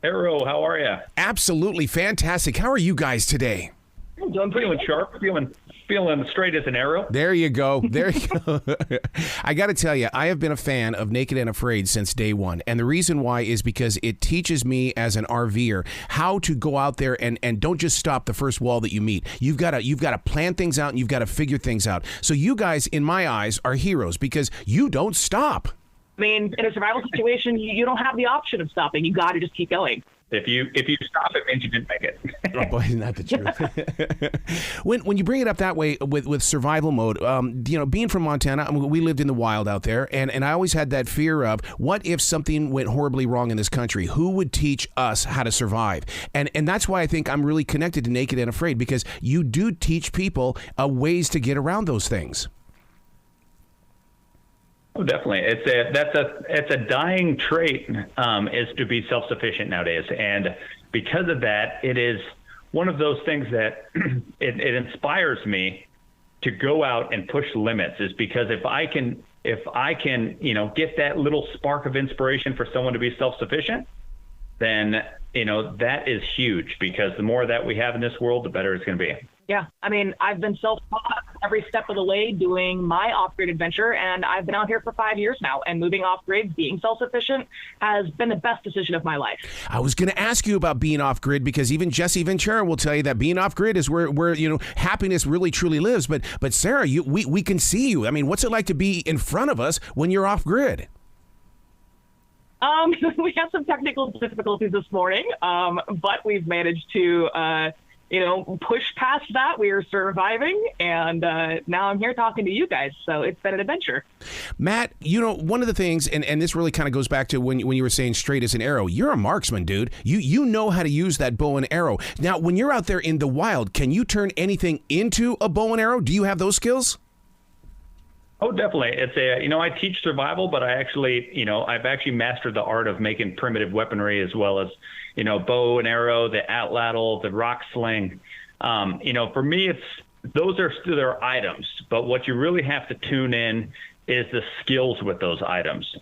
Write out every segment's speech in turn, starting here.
Arrow, how are you? Absolutely fantastic. How are you guys today? I'm feeling sharp, feeling straight as an arrow. There you go. There you go. I got to tell you, I have been a fan of Naked and Afraid since day one. And the reason why is because it teaches me as an RVer how to go out there and don't just stop the first wall that you meet. You've got to plan things out and you've got to figure things out. So you guys, in my eyes, are heroes because you don't stop. I mean, in a survival situation, you don't have the option of stopping. You got to just keep going. If you stop, it means you didn't make it. Oh boy, isn't that the truth? when you bring it up that way with survival mode, being from Montana, we lived in the wild out there, and I always had that fear of what if something went horribly wrong in this country? Who would teach us how to survive? And that's why I think I'm really connected to Naked and Afraid, because you do teach people ways to get around those things. Oh, definitely. It's a dying trait, is to be self-sufficient nowadays. And because of that, it is one of those things that it inspires me to go out and push limits, is because if I can, get that little spark of inspiration for someone to be self-sufficient, then, that is huge, because the more that we have in this world, the better it's going to be. Yeah. I mean, I've been self-taught every step of the way doing my off-grid adventure, and I've been out here for 5 years now, and moving off-grid, being self-sufficient has been the best decision of my life. I was going to ask you about being off-grid, because even Jesse Ventura will tell you that being off-grid is where happiness really truly lives. But Sara, we can see you. I mean, what's it like to be in front of us when you're off-grid? We had some technical difficulties this morning, but we've managed to push past that. We are surviving, and now I'm here talking to you guys, so it's been an adventure. Matt, one of the things, and this really kind of goes back to when you were saying straight as an arrow, you're a marksman, dude. You know how to use that bow and arrow. Now, when you're out there in the wild, can you turn anything into a bow and arrow? Do you have those skills? Oh, definitely. It's I teach survival, but I've actually mastered the art of making primitive weaponry, as well as, bow and arrow, the atlatl, the rock sling. For me, those are still their items, but what you really have to tune in is the skills with those items.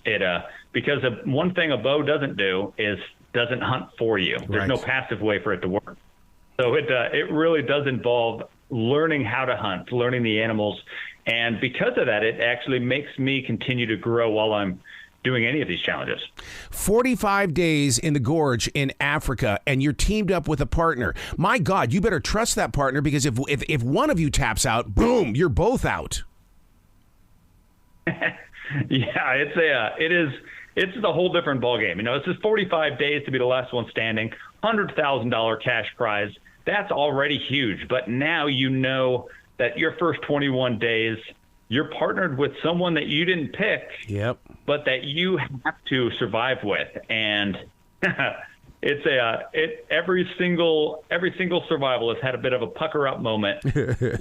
Because one thing a bow doesn't do is doesn't hunt for you. There's no passive way for it to work. So it really does involve learning how to hunt, learning the animals. And because of that, it actually makes me continue to grow while I'm doing any of these challenges. 45 days in the gorge in Africa, and you're teamed up with a partner. My God, you better trust that partner, because if one of you taps out, boom, you're both out. Yeah, it's a whole different ballgame. It's just 45 days to be the last one standing, $100,000 cash prize. That's already huge. But now that your first 21 days, you're partnered with someone that you didn't pick, but that you have to survive with. And every single survivalist had a bit of a pucker up moment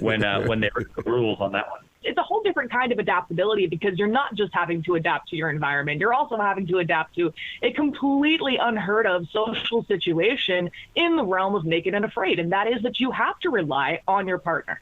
when they wrote the rules on that one. It's a whole different kind of adaptability, because you're not just having to adapt to your environment. You're also having to adapt to a completely unheard of social situation in the realm of Naked and Afraid. And that is that you have to rely on your partner.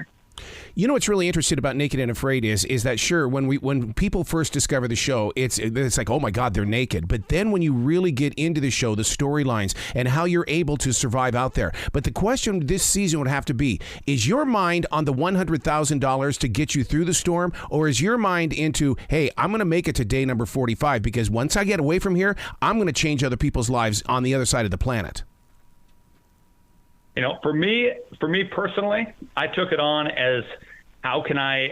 What's really interesting about Naked and Afraid is that, sure, when people first discover the show, it's like, oh my God, they're naked. But then when you really get into the show, the storylines and how you're able to survive out there. But the question this season would have to be, is your mind on the $100,000 to get you through the storm? Or is your mind into, hey, I'm going to make it to day number 45, because once I get away from here, I'm going to change other people's lives on the other side of the planet? For me personally, I took it on as, how can I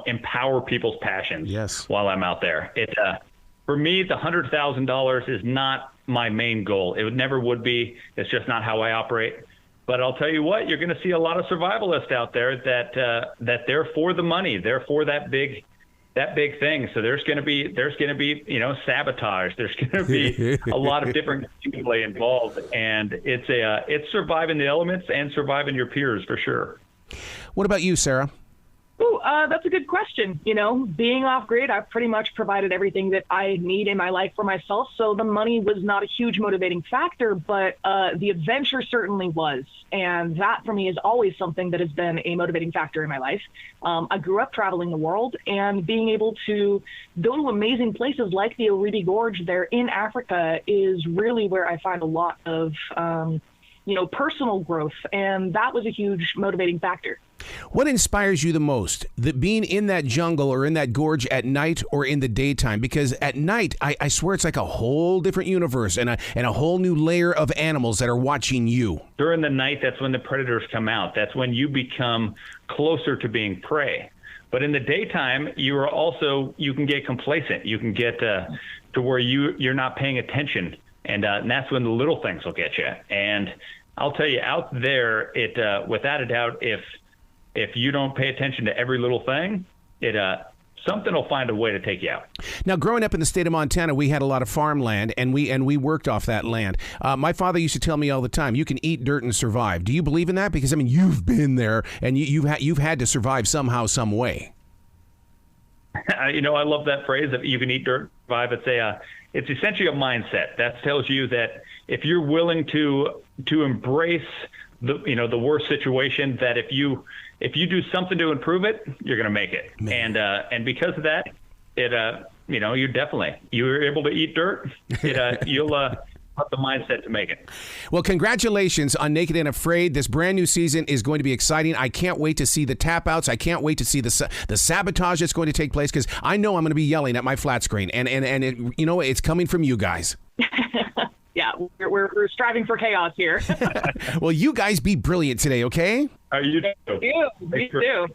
empower people's passions while I'm out there. For me, the $100,000 is not my main goal. It never would be. It's just not how I operate. But I'll tell you what, you're going to see a lot of survivalists out there that they're for the money. They're for that big thing. So there's going to be sabotage. There's going to be a lot of different gameplay involved, and it's surviving the elements and surviving your peers for sure. What about you, Sara? Oh, that's a good question. Being off grid, I've pretty much provided everything that I need in my life for myself. So the money was not a huge motivating factor, but the adventure certainly was. And that for me is always something that has been a motivating factor in my life. I grew up traveling the world, and being able to go to amazing places like the Oribi Gorge there in Africa is really where I find a lot of, personal growth. And that was a huge motivating factor. What inspires you the most? Being in that jungle or in that gorge at night or in the daytime? Because at night, I swear it's like a whole different universe and a whole new layer of animals that are watching you. During the night, that's when the predators come out. That's when you become closer to being prey. But in the daytime, you can get complacent. You can get to where you're not paying attention. And that's when the little things will get you. And I'll tell you, out there, without a doubt, if you don't pay attention to every little thing, something will find a way to take you out. Now, growing up in the state of Montana, we had a lot of farmland, and we worked off that land. My father used to tell me all the time, you can eat dirt and survive. Do you believe in that? Because, you've been there, and you've had to survive somehow, some way. I love that phrase, that you can eat dirt, survive. It's essentially a mindset. That tells you that if you're willing to embrace the worst situation, that if you do something to improve it, you're going to make it. Man. And because of that, you're able to eat dirt. You'll have the mindset to make it. Well, congratulations on Naked and Afraid. This brand new season is going to be exciting. I can't wait to see the tap outs. I can't wait to see the sabotage that's going to take place, because I know I'm going to be yelling at my flat screen, and it's coming from you guys. Yeah, we're striving for chaos here. Well, you guys be brilliant today, okay? You do. You do.